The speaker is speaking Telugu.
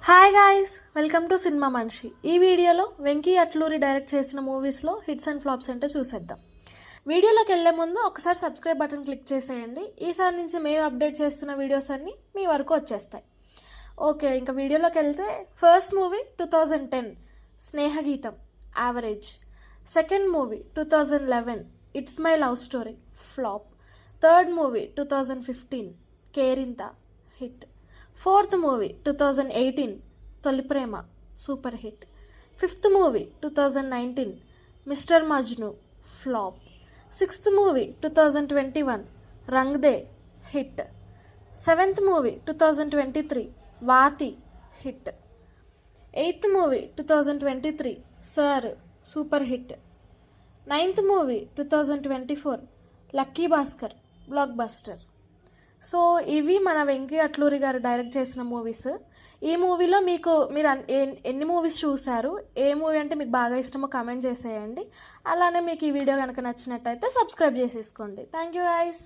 Hi guys, welcome to cinema మనిషి. ఈ వీడియోలో వెంకీ అట్లూరి డైరెక్ట్ చేసిన మూవీస్లో హిట్స్ అండ్ ఫ్లాప్స్ అంటే చూసేద్దాం. వీడియోలోకి వెళ్లే ముందు ఒకసారి సబ్స్క్రైబ్ బటన్ క్లిక్ చేసేయండి. ఈసారి నుంచి మేము అప్డేట్ చేస్తున్న వీడియోస్ అన్నీ మీ వరకు వచ్చేస్తాయి. ఓకే, ఇంకా వీడియోలోకి వెళ్తే first movie 2010 Snehageetham, average. Second movie 2011 it's my love story, flop. Third movie 2015 Kerintha, hit. Fourth movie 2018 Tholi Prema, super hit. Fifth movie 2019 mister Majnu, flop. Sixth movie 2021 Rang De, hit. Seventh movie 2023 Vaathi, hit. Eighth movie 2023 Sir, super hit. Ninth movie 2024 Lucky Bhaskar, blockbuster. So ఇవి మన వెంకీ అట్లూరి గారు డైరెక్ట్ చేసిన మూవీస్. ఈ మూవీలో మీరు ఎన్ని మూవీస్ చూసారు, ఏ మూవీ అంటే మీకు బాగా ఇష్టమో కామెంట్ చేసేయండి. అలానే మీకు ఈ వీడియో కనుక నచ్చినట్టయితే సబ్స్క్రైబ్ చేసేసుకోండి. Thank you guys.